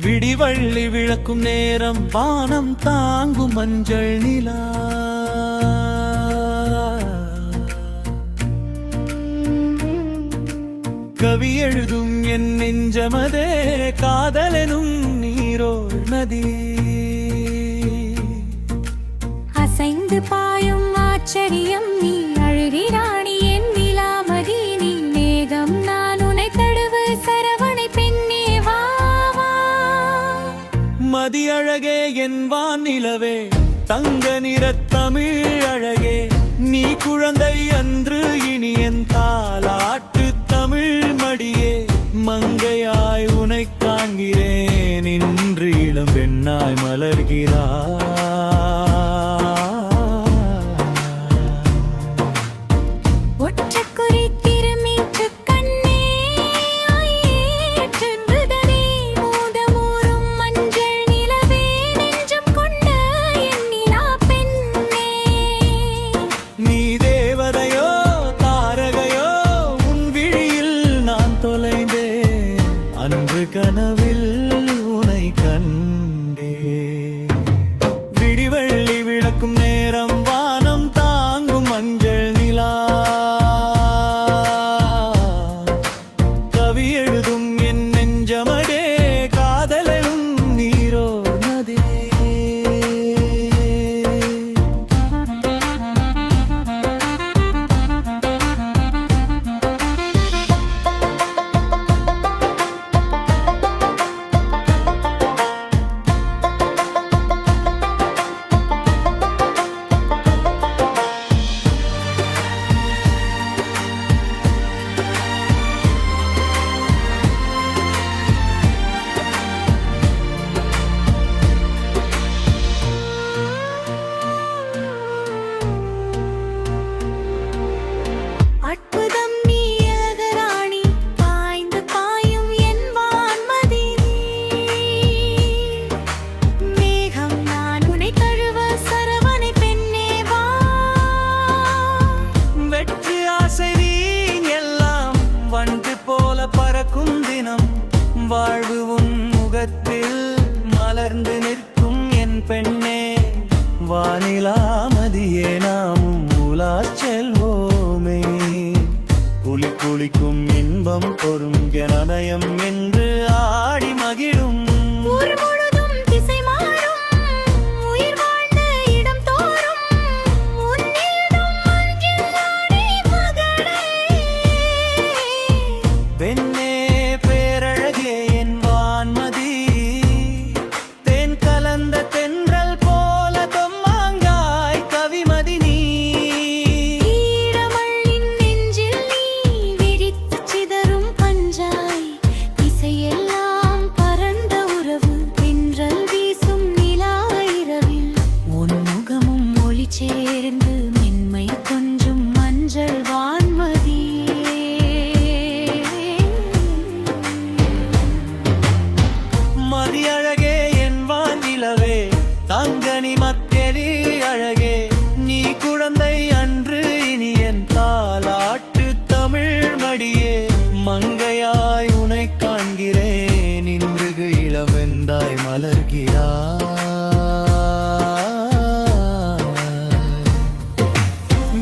விடிவள்ளி விளக்கும் நேரம் வானம் தாங்கும் மஞ்சள் நிலா. கவி எழுதும் என் நெஞ்சமதே காதலெனும் நீரோர் நதி. அசைந்து பாயும் ஆச்சரியம் நீ அழுகிறாணி என் நிலாமதி நீ மேகம் நான் உனை தழுவு சரவணை பெண்ணே வா வா. மதி அழகே என் வானிலவே தங்க நிறத் தமிழ் அழகே நீ குழந்தை அன்று இனி என் தாலாட்டு தமிழ் மடியே. மங்கையாய் உனை காண்கிறேன் இன்று இளம் பெண்ணாய் மலர்கிறாய். அன்று கனவில் உனை கண்டே. விடிவள்ளி விளக்கும் நேரம் வானம் தாங்கும் மஞ்சள் நிலா. கவி எழுதும் என் நெஞ்சமடே காதலும் நீரோ நதி. பறக்கும் தினம் வாழ்வு உன் முகத்தில் மலர்ந்து நிற்கும் என் பெண்ணே. வானிலாமதியே நாமும் உலா செல்வோமே. குளி குளிக்கும் இன்பம் பொறும் கனயம் என்று ஆடி மகிழும். பெண்ணே பேரழகே என் வான்மதி தேன் கலந்த தென்றல் போல தொம்மாங்காய் கவிமதி நீ. ஈரமள்ளின் நெஞ்சில் நீ விரித்து சிதறும் பஞ்சாய் இசையெல்லாம் பரந்த உறவு தென்றல் வீசும் நிலா இரவில். உன் முகமும் ஒளி சேர்ந்து மென்மை கொஞ்சம் மஞ்சள் வான்மதி. மதி அழகே என் வானிலவே தங்கனி மத்தெரி அழகே நீ குழந்தை அன்று இனி என் தாலாட்டு தமிழ் மடியே. மங்கையாய் உனை காண்கிறேன் இன்று இளவெந்தாய் மலர்கிறாய்.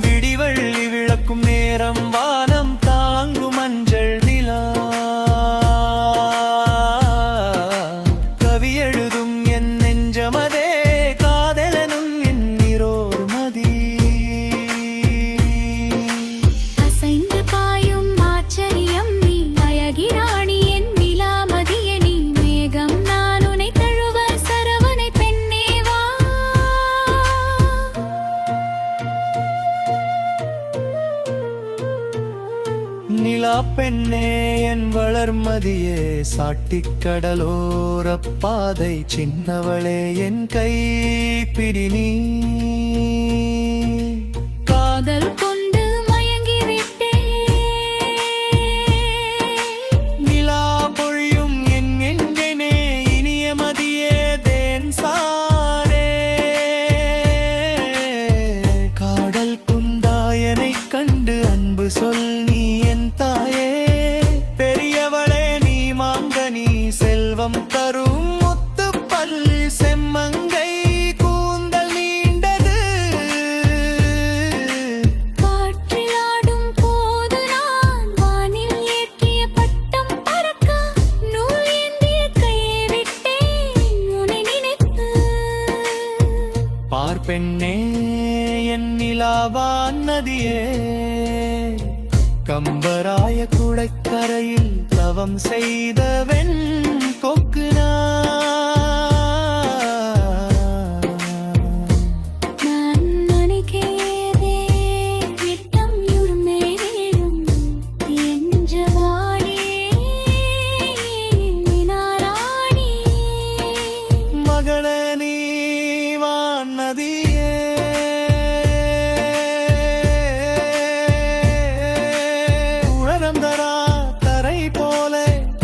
விடிவள்ளி விளக்கும் நேரம் வானம் தாங்கும் மஞ்சள் நிலா. எழுதும் என் நெஞ்சமதே காதலனும் என் நீரோர் மதி. அசைந்து பாயும் ஆச்சரியம் நீ அழகிராணி என் நிலாமதியே நீ மேகம் நான் உனை தழுவ சரவணை பெண்ணே வா. நிலா பெண்ணே என் வளர்மதியே சாட்டிக் கடலோரப் பாதை சின்னவளே என் கை பிடி நீ. காதல் கொண்டு மயங்கிவிட்டே நிலா பொழியும் என் நெஞ்சனே இனிய மதியே தேன் சாரே. காடல் குந்தாயனை கண்டு அன்பு சொல் நீ என் தாயே. பெரியவளே நீ மாங்கனி செல்வம் தரும் பெண்ணே என் நிலாவான் நதியே கம்பராய குடைக்கரையில் தவம் செய்தவன் கொக்கு நான் நினைக்கிறதே விட்டம் யுருமேலும் எஞ்சவாடி நினாராணி மகளே நீ வான் நதியே உணரந்தரா தரை போல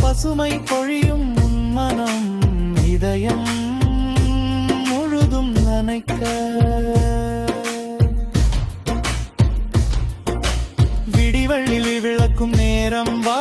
பசுமை பொழியும் உன் மனம் இதயம் முழுதும் நனைக்க விடிவெள்ளி விளக்கும் நேரம் வா